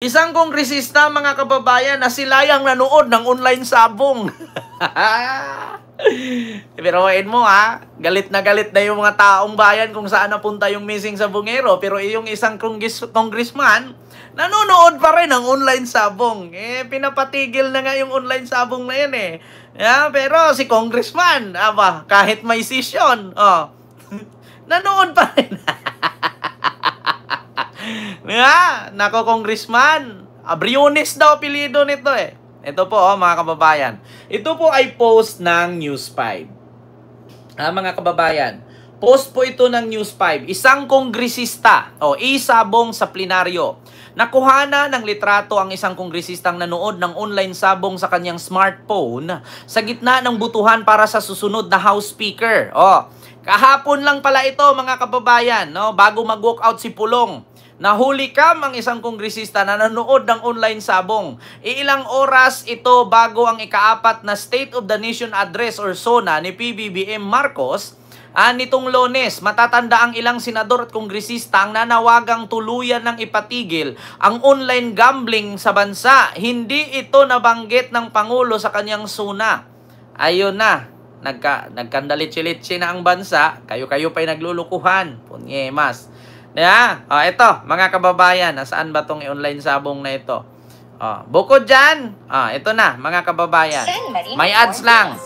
Isang kongresista, mga kababayan, na silayang nanood ng online sabong. Pero mo ha, galit na yung mga taong bayan kung saan napunta yung missing sabongero. Pero yung isang congressman, nanonood pa rin ng online sabong. Pinapatigil na nga yung online sabong na yan eh. Yeah, pero si congressman, kahit may session, nanood pa rin. Nako, congressman. Briones daw apelyido nito eh. Ito po, mga kababayan. Ito po ay post ng News 5. Mga kababayan, post po ito ng News 5. Isang kongresista, isabong sa plenaryo. Nakuhana ng litrato ang isang kongresistang nanood ng online sabong sa kanyang smartphone sa gitna ng butuhan para sa susunod na House Speaker. Kahapon lang pala ito, mga kababayan, bago mag-walk out si Pulong. Nahuli kam ang isang kongresista na nanood ng online sabong. Ilang oras ito bago ang ika-4 na State of the Nation Address or SONA ni PBBM Marcos nitong Lunes. Matatanda ang ilang senador at kongresista ang nanawagang tuluyan ng ipatigil ang online gambling sa bansa. Hindi ito nabanggit ng Pangulo sa kanyang SONA. Ayun na, nagkandalit-litsi na ang bansa. Kayo-kayo pa'y naglulukuhan. Punyemas. Ito, mga kababayan, nasaan ba tong online sabong na ito? Bukod dyan, ito na, mga kababayan. May ads lang.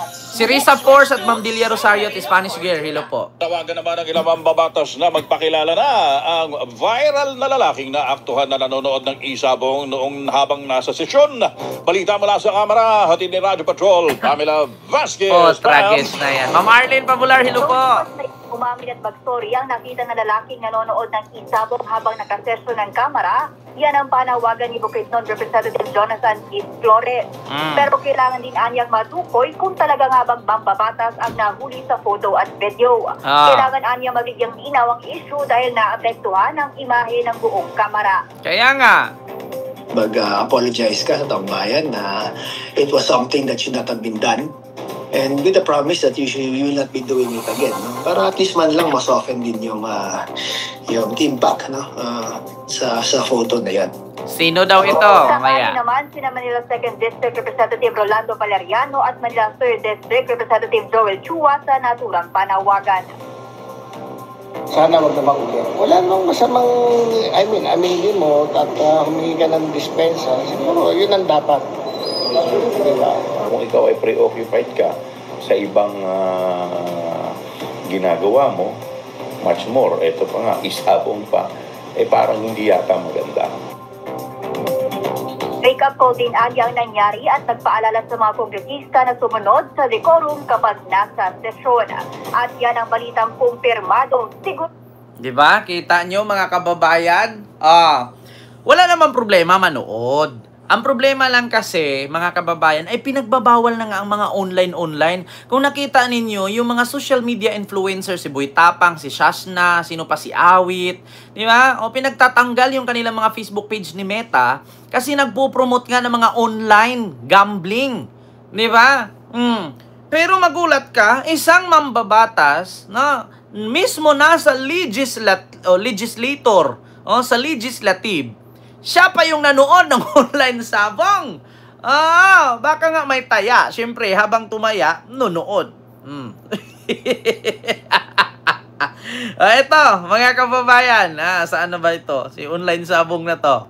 Si Risa Force at Ma'am Delia Rosario at Spanish Girl, hello po. Tawagan naman ng ilang mambabatas na magpakilala na ang viral na lalaking na aktuhan na nanonood ng isabong noong habang nasa sesyon. Balita mula sa kamera, hatid ni Radyo Patrol, Pamela Vasquez. Tragis na yan. Ma'am Arlene Pabular, hello po. Umamin at mag-story ang nakita na lalaking nanonood ng isabong habang nakasesyon ng kamera. Yan ang panawagan ni Bukidnon Representative Jonathan Keith Flores. Pero kailangan din anyang matukoy kung talaga nga bang mambabatas ang nahuli sa photo at video. Kailangan anyang mabigyang linaw ang issue dahil naapektuhan ang imahe ng buong kamera. Kaya nga, mag-apologize ka sa taong bayan na it was something that should not have been done. And with the promise that you will not be doing it again, no? Para at least man lang ma-soften din yung impact, no? sa photo na yan. Sino daw ito? Maya naman, sina Manila 2nd District Representative Rolando Valeriano at Manila 3rd District Representative Joel Chua sa naturang panawagan. Sana wag namang ulit. Wala nang masamang, aminin mo at humingi ka ng dispensa. Siguro, yun ang dapat. Diba? Kung ikaw ay preoccupied ka sa ibang ginagawa mo, much more, ito pa nga, isabong pa, parang hindi yata maganda. Wake-up call din ang nangyari at nagpaalala sa mga kongresista na sumunod sa decorum kapag nasa sesyon. At yan ang balitang kumpirmado. Diba? Kita nyo, mga kababayan? Wala namang problema manood. Ang problema lang kasi, mga kababayan, ay pinagbabawal na nga ang mga online. Kung nakita ninyo, yung mga social media influencers, si Boy Tapang, si Shashna, sino pa si Awit, di ba? O pinagtatanggal yung kanilang mga Facebook page ni Meta kasi nagpo-promote nga ng mga online gambling. Di ba? Pero magulat ka, isang mambabatas na mismo nasa legislator, sa legislative, siya pa yung nanood ng online sabong. Baka nga may taya. Siyempre, habang tumaya, nunood. Ito, mga kababayan. Saan na ba ito? Si online sabong na to.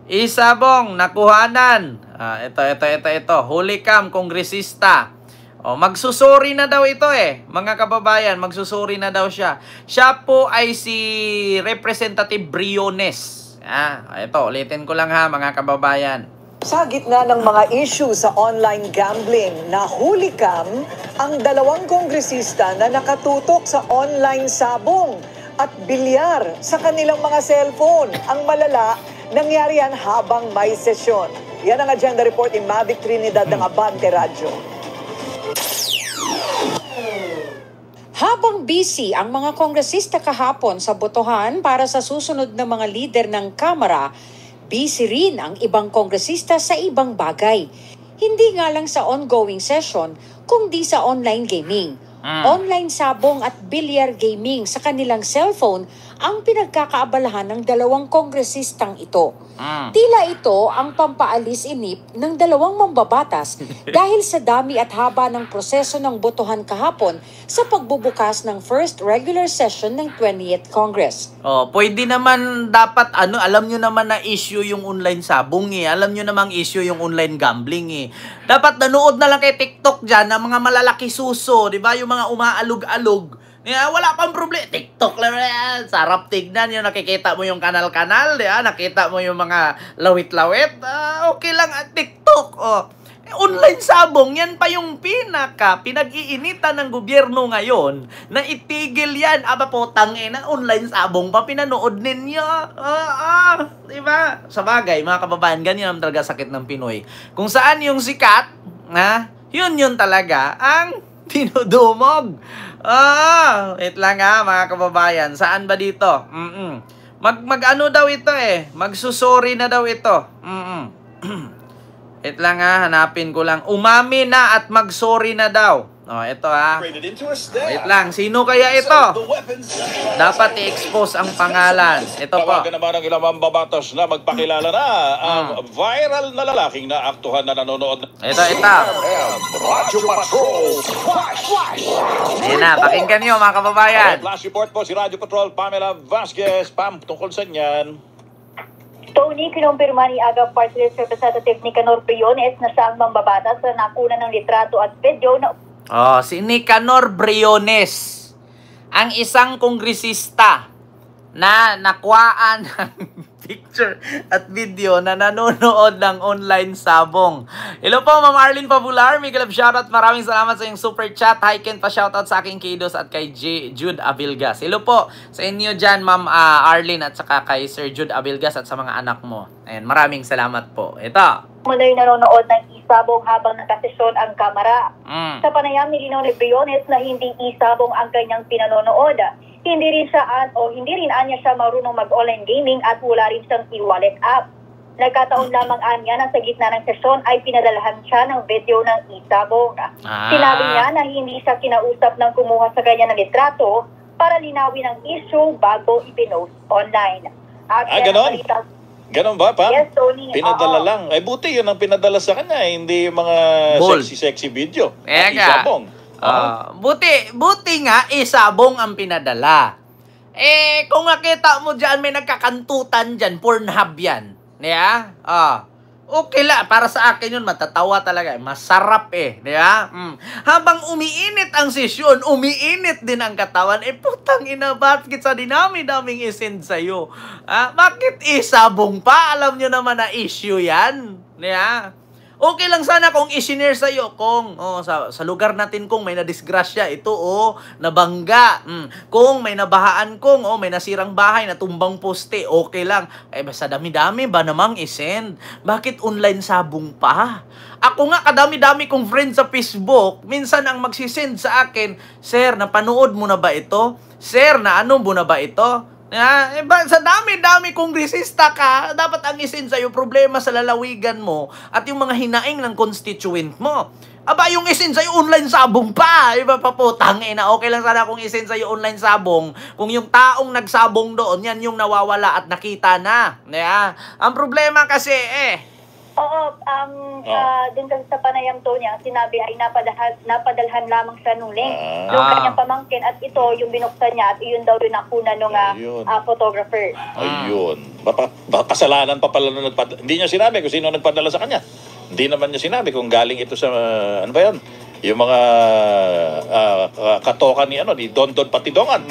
Isabong, nakuhanan. Ito. Huli kam, kongresista. Magsusuri na daw ito mga kababayan, magsusuri na daw siya. Siya po ay si Representative Briones. Ito, ulitin ko lang mga kababayan. Sa gitna ng mga issue sa online gambling, nahuli kam ang dalawang kongresista na nakatutok sa online sabong at bilyar sa kanilang mga cellphone. Ang malala, nangyari yan habang may sesyon. Yan ang agenda report ni Mavic Trinidad ng Abante Radio. Habang busy ang mga kongresista kahapon sa botohan para sa susunod na mga lider ng Kamara, busy rin ang ibang kongresista sa ibang bagay. Hindi nga lang sa ongoing session, kundi sa online gaming. Online sabong at bilyar gaming sa kanilang cellphone ang pinagkakaabalahan ng dalawang kongresistang ito. Mm. Tila ito ang pampaalis inip ng dalawang mambabatas dahil sa dami at haba ng proseso ng botohan kahapon sa pagbubukas ng first regular session ng 20th Congress. Oh, pwede naman dapat alam nyo naman na issue yung online sabong eh. Alam nyo namang issue yung online gambling eh. Dapat nanood na lang kay TikTok dyan ng mga malalaki suso, di ba? Yung mga umaalog-alog. Wala pang problema. TikTok lang yan. Sarap tignan yung nakikita mo yung kanal-kanal, di ba? Nakita mo yung mga lawit-lawit. Okay lang at TikTok. Oh. Online sabong, yan pa yung pinag-iinitan ng gobyerno ngayon na itigil yan. Aba po, tangina, online sabong pa pinanood ninyo. Diba? Sa bagay, mga kababayan, ganyan ang talaga sakit ng Pinoy. Kung saan yung sikat, yun talaga ang tinudumog. Wait lang mga kababayan. Saan ba dito? Mag-ano daw ito eh. Magsusorry na daw ito. Wait lang hanapin ko lang. Umami na at mag-sorry na daw. Ito Wait lang, sino kaya ito? Dapat i-expose ang pangalan. Ito po. Tawagan naman ang ilang mambabatas na magpakilala na ang viral na lalaking na aktuhan na nanonood. Ito. Ayan na, pakinggan nyo mga kababayan. Flash report po si Radio Patrol, Pamela Vasquez. Pam, tungkol sa niyan. Tony, kinumpirma ni Aga Party List Representative Nicanor Briones na siya ang mambabatas na nakuna ng litrato at video na si Nicanor Briones, ang isang kongresista na nakuhaan ng picture at video na nanonood ng online sabong. Hello po, Ma'am Arlene Pabular. May galab shoutout. Maraming salamat sa iyong super chat. Hi, Ken pa shoutout sa aking kidos at kay Jude Abilgas. Hello po sa inyo dyan, Ma'am Arlene at saka kay Sir Jude Abilgas at sa mga anak mo. Ayan, maraming salamat po. Ito. Mula'y nanonood ng isabong habang nakasesyon ang kamera. Sa panayam ni Nicanor Briones na hindi isabong ang kanyang pinanonood. Hindi rin anya siya marunong mag-online gaming at wala rin siyang e-wallet app. Nagkataon lamang anya na sa gitna ng sesyon ay pinadalahan siya ng video ng isabong. Sinabi niya na hindi siya kinausap ng kumuha sa kanya ng litrato para linawin ang issue bago ipinost online. Ganon? Ganon ba, Pam? Yes, Tony. Pinadala lang. Ay, buti yun ang pinadala sa kanya. Hindi yung mga sexy video. Isabong. Buti nga, isabong ang pinadala. Kung nakita mo dyan, may nagkakantutan dyan, Pornhub yan. Diba? Okay lang. Para sa akin yun, matatawa talaga. Masarap diba? Habang umiinit ang sesyon, umiinit din ang katawan, putang ina, bakit sa dinami-daming isend sa'yo? Bakit isabong pa? Alam nyo naman na issue yan. Diba? Okay lang sana kung i-share sa'yo kung sa lugar natin kung may nadisgrasya, ito nabangga. Kung may nabahaan kung may nasirang bahay, natumbang poste, okay lang. Basta dami-dami ba namang isend? Bakit online sabong pa? Ako nga, kadami-dami kong friend sa Facebook, minsan ang magsisend sa akin, Sir, napanood mo na ba ito? Sir, naano mo na ba ito? Sa dami-dami kongresista ka, dapat ang isin sa'yo problema sa lalawigan mo at yung mga hinaing ng constituent mo. Aba, yung isin sa'yo online sabong pa. Iba pa po, tangina. Okay lang sana kung isin sa'yo online sabong. Kung yung taong nagsabong doon, yan yung nawawala at nakita na. Ang problema kasi, dun sa panayam to niya, sinabi ay napadalhan lamang sa nuling yung kanyang pamangkin at ito yung binuksan niya at iyon daw yung nakuna ng photographer. Ayun. Kasalanan pa pala nung hindi niya sinabi kung sino nagpadala sa kanya. Hindi naman niya sinabi kung galing ito sa, ano ba yun? Yung mga katoka ni Don Patidongan.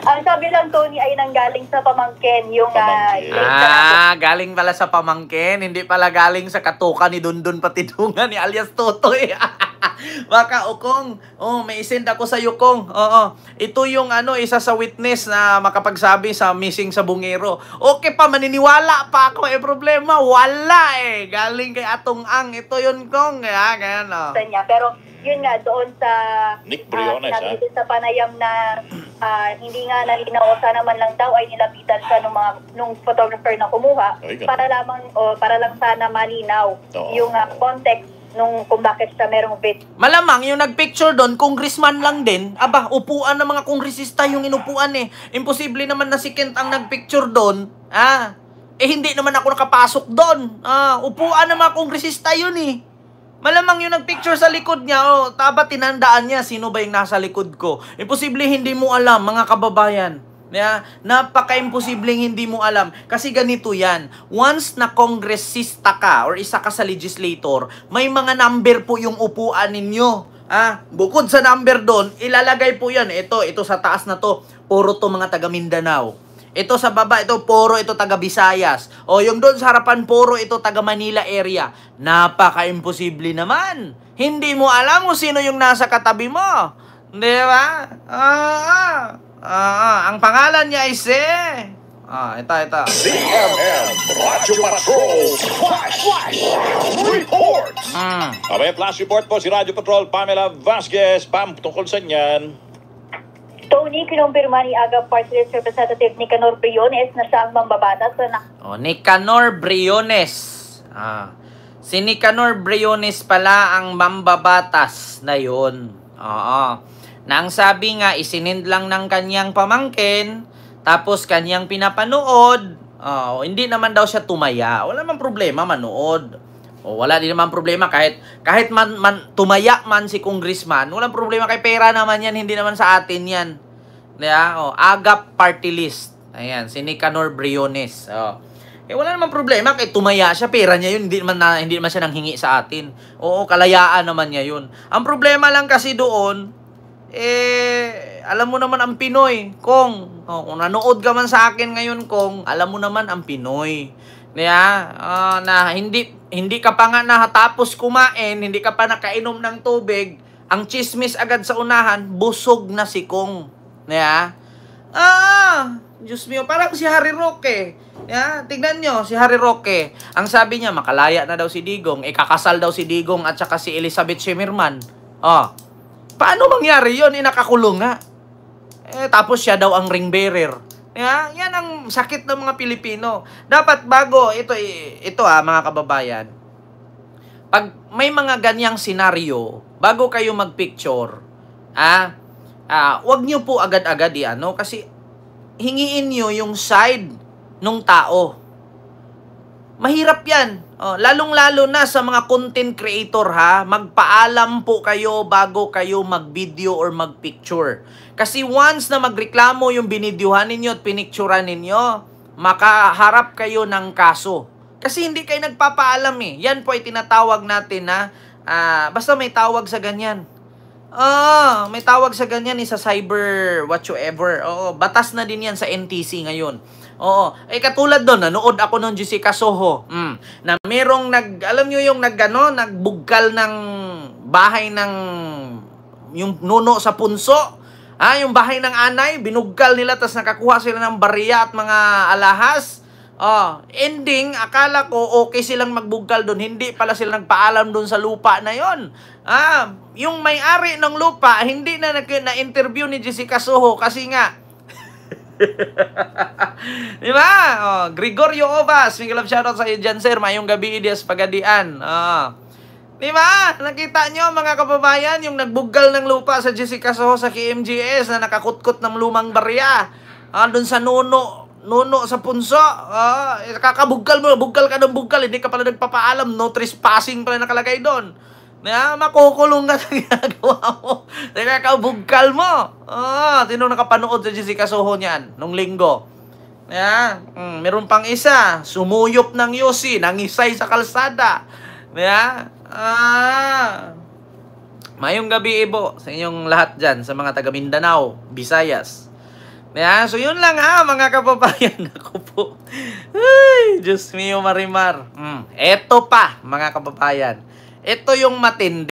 Ang sabi lang, Tony, ay nanggaling sa pamangkin. Galing pala sa pamangkin. Hindi pala galing sa katuka ni Dundun Patidungan ni alias Totoy. Baka, Kong, may isend ako sa iyo, Kong. Ito yung isa sa witness na makapagsabi sa missing sa bungero. Okay pa, maniniwala pa ako. Problema, wala Galing kay Atong Ang. Ito yun, Kong. Ganyan, Pero, yun nga, doon sa Nick Briones, sa panayam na hindi nga nalinaw, sana man lang daw ay nilapitan siya nung photographer na kumuha para lang sana malinaw yung context nung kung bakit siya merong bid. Malamang yung nagpicture doon, congressman lang din. Aba, upuan ng mga kongresista yung inupuan eh. Imposible naman na si Kent ang nagpicture doon. Hindi naman ako nakapasok doon. Upuan ng mga kongresista yun eh. Malamang yung nagpicture sa likod niya, taba tinandaan niya sino ba yung nasa likod ko. Imposible hindi mo alam, mga kababayan. Napaka-imposibleng hindi mo alam. Kasi ganito yan. Once na kongresista ka or isa ka sa legislator, may mga number po yung upuan ninyo. Bukod sa number doon, ilalagay po yan. Ito sa taas na to, puro to mga taga Mindanao. Ito sa baba, ito puro ito taga Visayas. O yung doon sa harapan, puro ito taga Manila area. Napaka-imposible naman. Hindi mo alam kung sino yung nasa katabi mo. Di ba? Ang pangalan niya ay ito. CNN Radyo Patrol Flash Report. May flash report po si Radyo Patrol Pamela Vasquez. Pam, tungkol sa niyan. Tony, kinumpirma ni Aga Party List Representative Nicanor Briones na siya ang mambabatas Nicanor Briones. Si Nicanor Briones pala ang mambabatas na yun. Nang sabi nga, isinend lang ng kanyang pamangkin, tapos kanyang pinapanood, hindi naman daw siya tumaya. Wala naman problema, manood. Wala din naman problema kahit tumaya man si congressman, walang problema kay pera naman yan, hindi naman sa atin yan. Agap party list. Ayan, si Nicanor Briones. Wala naman problema kay tumaya siya, pera niya yun, hindi naman siya nanghingi sa atin. Kalayaan naman niya yun. Ang problema lang kasi doon, alam mo naman ang Pinoy, kung nanood ka man sa akin ngayon, kung alam mo naman ang Pinoy. Na hindi ka pa nga natapos kumain, hindi ka pa nakainom ng tubig, ang chismis agad sa unahan, busog na si Kong. Diyos mio, parang si Harry Roque. Tignan nyo, si Harry Roque. Ang sabi niya, makalaya na daw si Digong, ikakasal daw si Digong at saka si Elizabeth Shimerman. Paano mangyari yun? Nakakulong nga. Tapos siya daw ang ring bearer. Yan ang sakit ng mga Pilipino. Dapat bago, ito mga kababayan, pag may mga ganyang senaryo, bago kayo magpicture, wag nyo po agad-agad kasi hingiin nyo yung side ng tao. Mahirap yan. Lalong-lalo na sa mga content creator magpaalam po kayo bago kayo mag-video or mag-picture. Kasi once na magreklamo yung binidyohan ninyo at pinicturean ninyo, makaharap kayo ng kaso. Kasi hindi kayo nagpapaalam Yan po ay tinatawag natin basta may tawag sa ganyan. May tawag sa ganyan sa cyber whatsoever. Batas na din yan sa NTC ngayon. Katulad doon, nanood ako ng Jessica Soho. Na merong alam nyo yung nagbugkal ng bahay ng yung nuno sa punso. Yung bahay ng anay, binugkal nila, tapos nakakuha sila ng bariya at mga alahas. Ending, akala ko okay silang magbugkal doon. Hindi pala sila nagpaalam doon sa lupa na yon. Yung may-ari ng lupa, hindi na-interview ni Jessica Soho kasi nga, diba? Gregorio Ovas, Miguel of shoutout sa iyo dyan, sir. Mayong gabi, Idias Pagadian. Diba? Nakita nyo, mga kababayan, yung nagbuggal ng lupa sa Jessica Soho sa KMGS na nakakutkot ng lumang barya. Doon sa nuno sa punso. Kakabuggal mo, buggal ka ng buggal, hindi ka pala nagpapaalam, no trespassing pala nakalagay doon. Makukulong ka sa ginagawa mo. Kakabuggal mo. Tinong nakapanood sa Jessica Soho niyan nung linggo. Meron pang isa, sumuyop ng yosi, nangisay sa kalsada. Mayong gabi Ibo sa inyong lahat dyan, sa mga taga Mindanao, Visayas. So yun lang mga kababayan. Ako po, ay, Diyos mio Marimar. Eto pa mga kababayan, ito yung matindi.